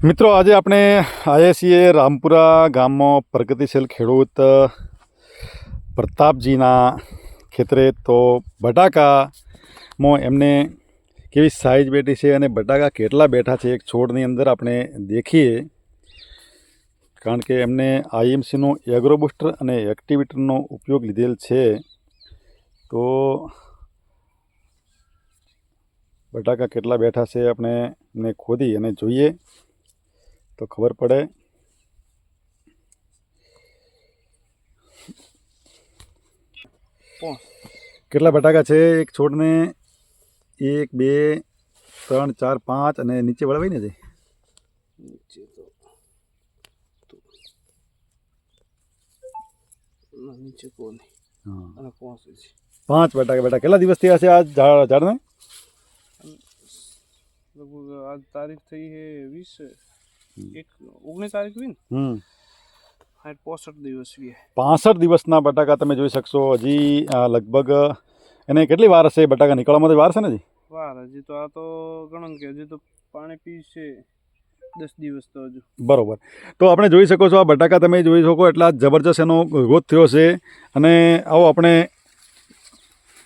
મિત્રો આજે આપણે આવ્યા છીએ રામપુરા ગામમાં પ્રગતિશીલ ખેડૂત પ્રતાપજીના ખેતરે. તો બટાકામાં એમને કેવી સાઈઝ બેઠી છે અને બટાકા કેટલા બેઠા છે એક છોડની અંદર આપણે દેખીએ. કારણ કે એમને આઈએમસીનો એગ્રો બૂસ્ટર અને એક્ટિવેટરનો ઉપયોગ લીધેલ છે. તો બટાકા કેટલા બેઠા છે આપણે એમને ખોદી અને જોઈએ તો ખબર પડે. કેટલા બટાકા છે એક છોડને? 1 2 3 4 5 અને નીચે વળવાય ને નીચે કોને અને 5 બટાકા બેટા. કેટલા દિવસ થયા છે આ ઝાડને? લગભગ આજ તારીખ થઈ છે 19 તારીખ हुई ને 65 દિવસ हुए. 65 દિવસના બટાકા તમે જોઈ શકશો. હજી લગભગ એને કેટલી વાર હશે બટાકા નીકળવામાં? વાર છે ને હજી? વાર હજી તો આ તો ગણો કે હજી તો પાણી પીશે 10 દિવસ તો હજુ. બરોબર. તો આપણે જોઈ શકો છો આ બટાકા તમે જોઈ શકો એટલા જબરજસ્ત એનો ગ્રોથ થયો છે. અને આવો આપણે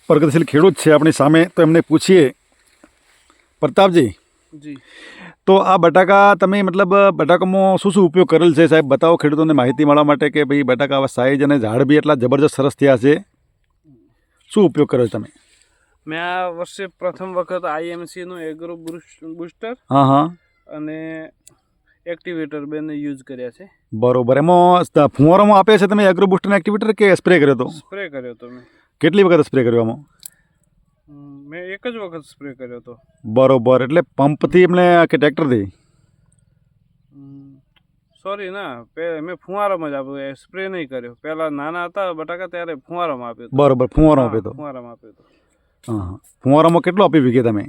પ્રગતિશીલ ખેડૂત છે આપણી સામે, તો એમને પૂછીએ. પ્રતાપજી જી, તો આ બટાકા તમે મતલબ બટાકામાં શું શું ઉપયોગ કરેલ છે સાહેબ? બતાવો ખેડૂતોને માહિતી મળવા માટે કે ભાઈ બટાકા આવા સાઈઝ અને ઝાડ બી એટલા જબરજસ્ત સરસ થયા છે. શું ઉપયોગ કર્યો તમે? મેં આ વર્ષે પ્રથમ વખત આઈએમસી નું એગ્રો બૂસ્ટર અને એક્ટિવેટર બેને યુઝ કર્યા છે. બરોબર. એમાં ફુવારોમાં આપે છે તમે એગ્રો બૂસ્ટર એક્ટિવેટર કે સ્પ્રે કર્યો હતો? સ્પ્રે કર્યો હતો મેં. કેટલી વખત સ્પ્રે કર્યો આમાં? મેં એક જ વખત સ્પ્રે કર્યો હતો. બરોબર. એટલે પંપથી એમને કે ટ્રેક્ટરથી? સોરી ના, મેં ફુવારામાં જ આપ્યો, સ્પ્રે નહીં કર્યો. પહેલા નાના હતા બટાકા ત્યારે ફુવારામાં આપ્યો. બરોબર, ફુવારામાં આપ્યો હતો. ફુવારામાં આપ્યો હતો. હા, ફુવારામાં કેટલો આપી વીઘે તમે?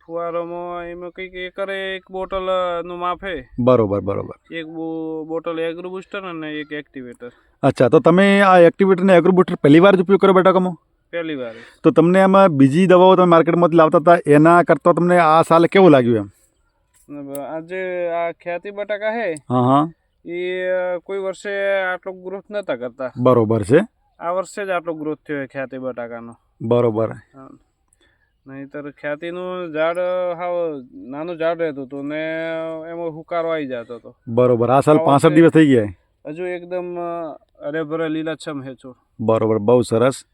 ફુવારામાં એમાં કંઈક એકરે 1 બોટલ નું માપે. બરોબર બરોબર. 1 બોટલ એગ્રો બૂસ્ટર અને 1 એક્ટિવેટર. અચ્છા, તો તમે આ એક્ટિવેટર ને એગ્રો બૂસ્ટર પહેલી વાર જ ઉપયોગ કર્યો બટાકામાં? પહેલી વાર. તો તમને આમાં બીજી દવાઓ તમે માર્કેટમાંથી લાવતા હતા એના કરતાં તમને આ સાલે કેવું લાગ્યું એમ? આજે આ ખ્યાતિ બટાકા હે એ કોઈ વર્ષે આટલો ગ્રોથ નતા કરતા. બરોબર છે. આ વર્ષે જ આટલો ગ્રોથ થયો ખ્યાતિ બટાકાનો. બરોબર. નહીતર ખ્યાતિનું ઝાડ હાવ નાનું ઝાડ રહેતું હતું ને એમાં હુકારો આવી જતો હતો. બરોબર. આ સાલ 65 દિવસ થઈ ગયા? હજુ એકદમ હરેભરે લીલાછમ હે છોડ. બરોબર, બહુ સરસ.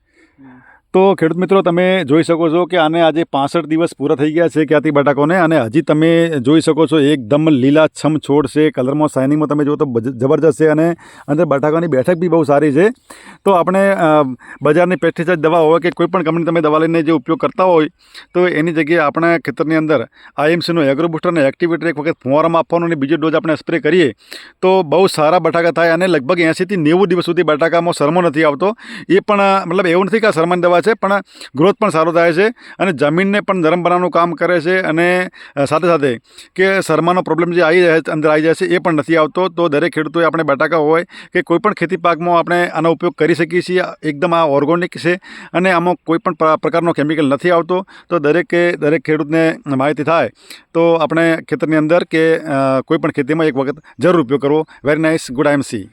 તો ખેડૂત મિત્રો તમે જોઈ શકો છો કે આને આજે 65 દિવસ પૂરા થઈ ગયા છે ખ્યાતિ બટાકોને, અને હજી તમે જોઈ શકો છો એકદમ લીલાછમ છોડ છે. કલરમાં શાઇનિંગમાં તમે જુઓ તો જબરજસ્ત છે, અને અંદર બટાકાની બેઠક બી બહુ સારી છે. તો આપણે બજારની પેસ્ટિસાઇડ દવા હોય કે કોઈ પણ કંપની તમે દવા લઈને જે ઉપયોગ કરતા હોય તો એની જગ્યાએ આપણા ખેતરની અંદર આઈએમસીનો એગ્રો બૂસ્ટર અને એક્ટિવેટર એક વખત ફુવારામાં આપવાનો અને બીજો ડોઝ આપણે સ્પ્રે કરીએ તો બહુ સારા બટાકા થાય. અને લગભગ 80 થી 90 દિવસ સુધી બટાકામાં શરમો નથી આવતો. એ પણ મતલબ એવું નથી કે આ શરમાની દવા છે, પણ ગ્રોથ પણ સારો થાય છે અને જમીનને પણ નરમ બનાવવાનું કામ કરે છે. અને સાથે સાથે કે શરમાનો પ્રોબ્લેમ જે અંદર આવી જાય છે એ પણ નથી આવતો. તો દરેક ખેડૂતોએ આપણે બટાકા હોય કે કોઈ પણ ખેતી પાકમાં આપણે આનો ઉપયોગ કરી શકીએ છીએ. એકદમ આ ઓર્ગોનિક છે અને આમાં કોઈ પણ પ્રકારનો કેમિકલ નથી આવતો. તો દરેક ખેડૂતને માહિતી થાય તો આપણે ખેતરની અંદર કે કોઈ પણ ખેતીમાં એક વખત જરૂર ઉપયોગ કરવો. Very nice. ગુડ આઈએમસી.